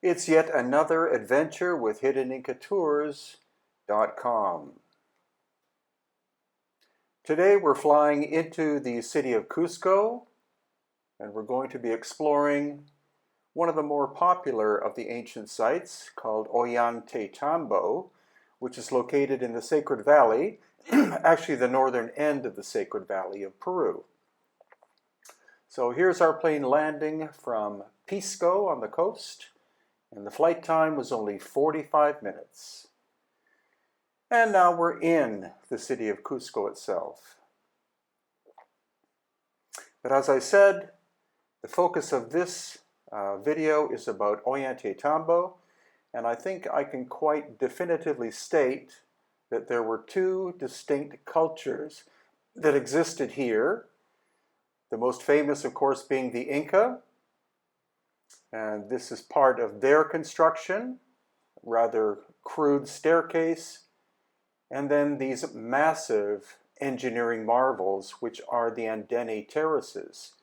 It's yet another adventure with HiddenIncaTours.com. Today we're flying into the city of Cusco, and we're going to be exploring one of the more popular of the ancient sites called Ollantaytambo, which is located in the Sacred Valley, actually the northern end of the Sacred Valley of Peru. So here's our plane landing from Pisco on the coast, and the flight time was only 45 minutes. And now we're in the city of Cusco itself. But as I said, the focus of this video is about Ollantaytambo, and I think I can quite definitively state that there were two distinct cultures that existed here. The most famous, of course, being the Inca, and this is part of their construction, rather crude staircase, and then these massive engineering marvels, which are the Andene terraces.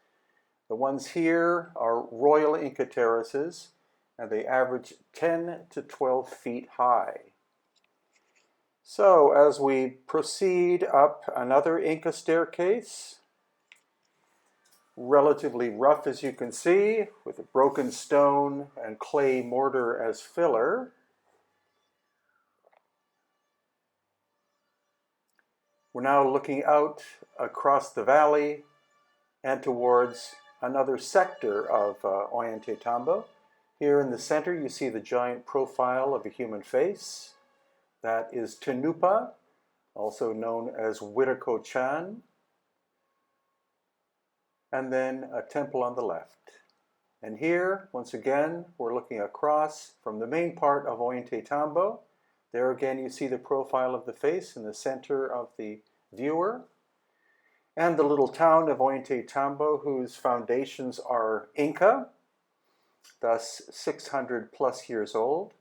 The ones here are Royal Inca terraces, and they average 10 to 12 feet high. So as we proceed up another Inca staircase, relatively rough as you can see, with a broken stone and clay mortar as filler. We're now looking out across the valley and towards another sector of Ollantaytambo. Here in the center you see the giant profile of a human face. That is Tinupa, also known as Wiriko-chan. And then a temple on the left. And here, once again, we're looking across from the main part of Ollantaytambo. There again you see the profile of the face in the center of the viewer. And the little town of Ollantaytambo, whose foundations are Inca, thus 600 plus years old.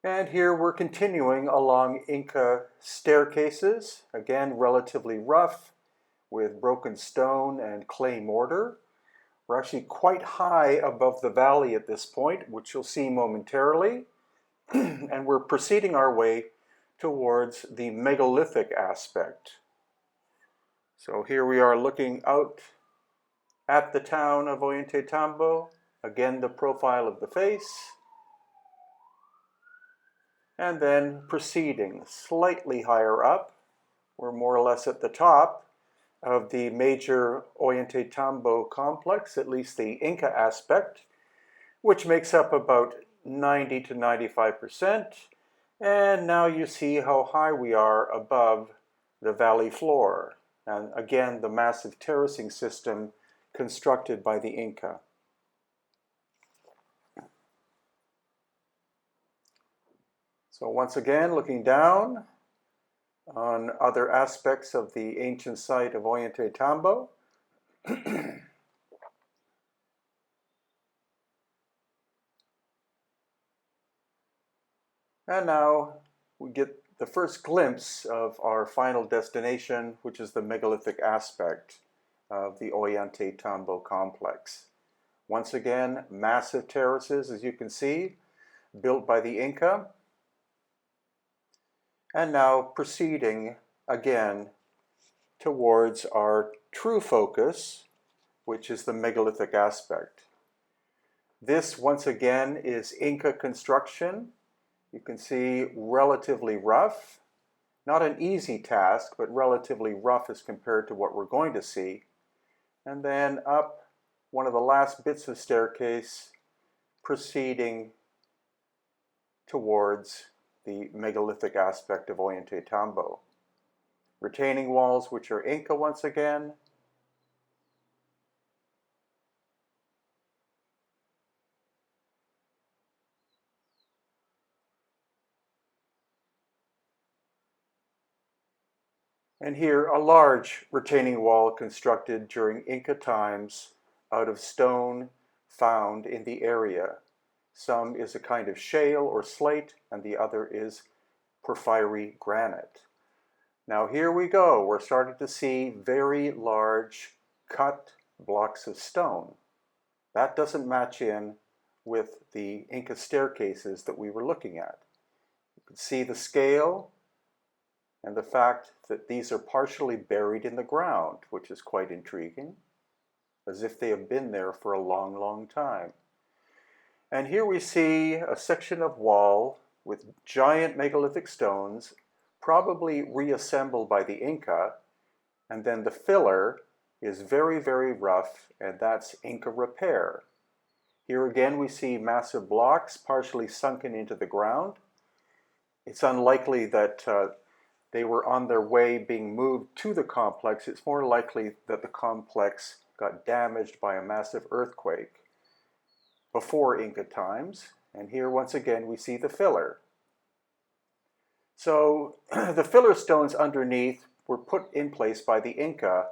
And here we're continuing along Inca staircases, again relatively rough, with broken stone and clay mortar. We're actually quite high above the valley at this point, which you'll see momentarily. And we're proceeding our way towards the megalithic aspect. So here we are looking out at the town of Ollantaytambo, again the profile of the face, and then proceeding slightly higher up. We're more or less at the top of the major Ollantaytambo complex, at least the Inca aspect, which makes up about 90 to 95%. And now you see how high we are above the valley floor. And again, the massive terracing system constructed by the Inca. So once again, looking down on other aspects of the ancient site of Ollantaytambo. And now we get the first glimpse of our final destination, which is the megalithic aspect of the Ollantaytambo complex. Once again, massive terraces, as you can see, built by the Inca. And now proceeding again towards our true focus, which is the megalithic aspect. This, once again, is Inca construction. You can see relatively rough, not an easy task, but relatively rough as compared to what we're going to see. And then up one of the last bits of staircase, proceeding towards the megalithic aspect of Ollantaytambo. Retaining walls, which are Inca once again. And here a large retaining wall constructed during Inca times out of stone found in the area. Some is a kind of shale or slate, and the other is porphyry granite. Now here we go. We're starting to see very large cut blocks of stone. That doesn't match in with the Inca staircases that we were looking at. You can see the scale and the fact that these are partially buried in the ground, which is quite intriguing, as if they have been there for a long, long time. And here we see a section of wall with giant megalithic stones, probably reassembled by the Inca, and then the filler is very, very rough, and that's Inca repair. Here again we see massive blocks partially sunken into the ground. It's unlikely that they were on their way being moved to the complex. It's more likely that the complex got damaged by a massive earthquake before Inca times. And here once again we see the filler. So the filler stones underneath were put in place by the Inca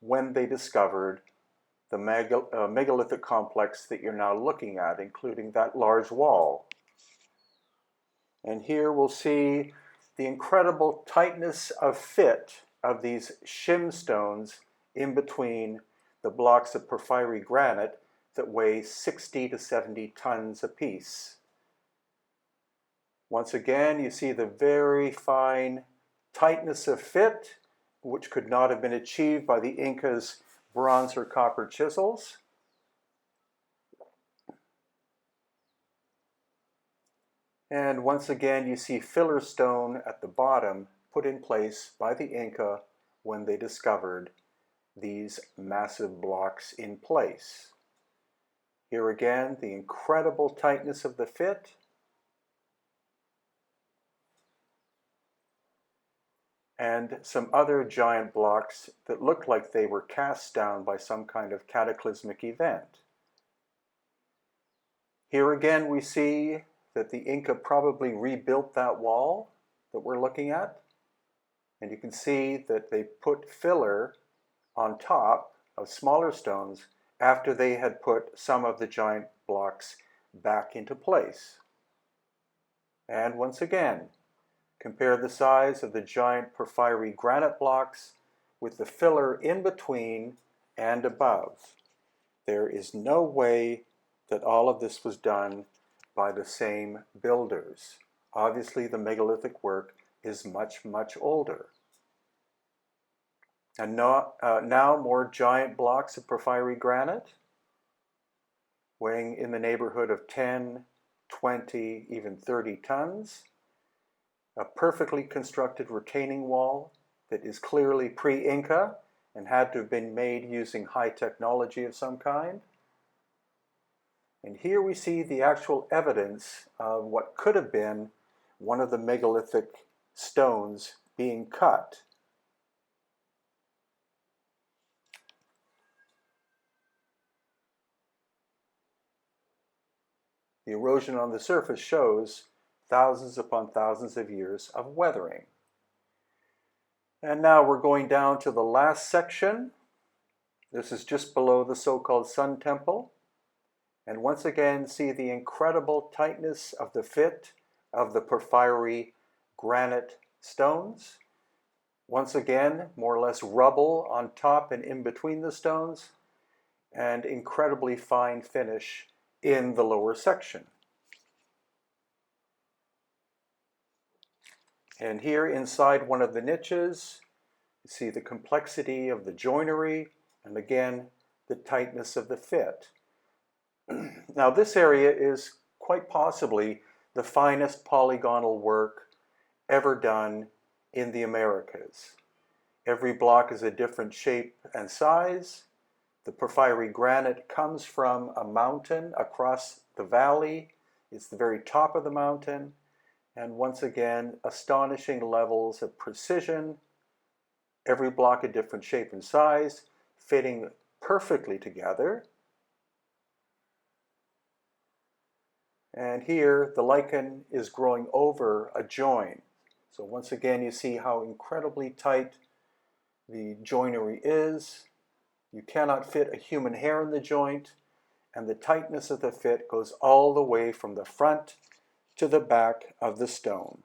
when they discovered the megalithic complex that you're now looking at, including that large wall. And here we'll see the incredible tightness of fit of these shim stones in between the blocks of porphyry granite that weigh 60 to 70 tons apiece. Once again, you see the very fine tightness of fit, which could not have been achieved by the Incas' bronze or copper chisels. And once again, you see filler stone at the bottom put in place by the Inca when they discovered these massive blocks in place. Here again, the incredible tightness of the fit. And some other giant blocks that look like they were cast down by some kind of cataclysmic event. Here again we see that the Inca probably rebuilt that wall that we're looking at. And you can see that they put filler on top of smaller stones after they had put some of the giant blocks back into place. And once again, compare the size of the giant porphyry granite blocks with the filler in between and above. There is no way that all of this was done by the same builders. Obviously, the megalithic work is much, much older. And now more giant blocks of porphyry granite, weighing in the neighborhood of 10, 20, even 30 tons. A perfectly constructed retaining wall that is clearly pre-Inca and had to have been made using high technology of some kind. And here we see the actual evidence of what could have been one of the megalithic stones being cut. The erosion on the surface shows thousands upon thousands of years of weathering. And now we're going down to the last section. This is just below the so-called Sun Temple. And once again, see the incredible tightness of the fit of the porphyry granite stones. Once again, more or less rubble on top and in between the stones, and incredibly fine finish in the lower section. And here inside one of the niches, you see the complexity of the joinery, and again, the tightness of the fit. Now this area is quite possibly the finest polygonal work ever done in the Americas. Every block is a different shape and size. The porphyry granite comes from a mountain across the valley. It's the very top of the mountain. And once again, astonishing levels of precision. Every block a different shape and size, fitting perfectly together. And here, the lichen is growing over a joint. So once again, you see how incredibly tight the joinery is. You cannot fit a human hair in the joint, and the tightness of the fit goes all the way from the front to the back of the stone.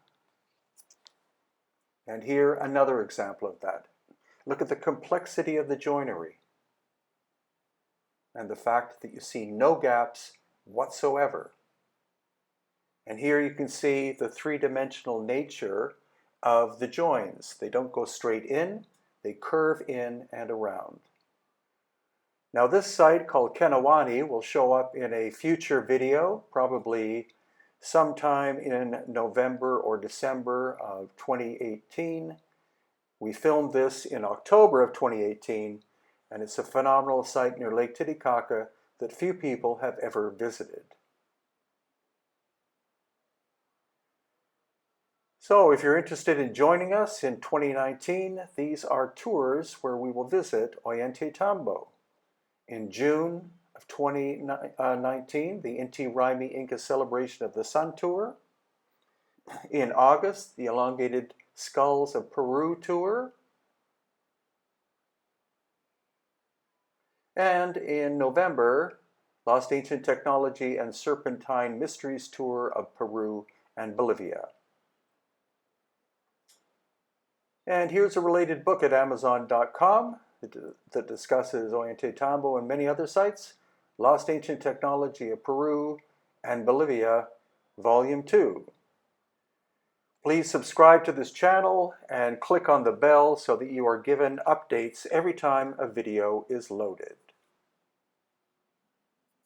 And here, another example of that. Look at the complexity of the joinery. and the fact that you see no gaps whatsoever. And here you can see the three-dimensional nature of the joins. They don't go straight in, they curve in and around. Now this site called Kenawani will show up in a future video, probably sometime in November or December of 2018. We filmed this in October of 2018, and it's a phenomenal site near Lake Titicaca that few people have ever visited. So if you're interested in joining us in 2019, these are tours where we will visit Ollantaytambo. In June of 2019, the Inti Raymi Inca Celebration of the Sun Tour. In August, the Elongated Skulls of Peru Tour. And in November, Lost Ancient Technology and Serpentine Mysteries Tour of Peru and Bolivia. And here's a related book at Amazon.com that discusses Ollantaytambo and many other sites, Lost Ancient Technology of Peru and Bolivia, Volume 2. Please subscribe to this channel and click on the bell so that you are given updates every time a video is loaded.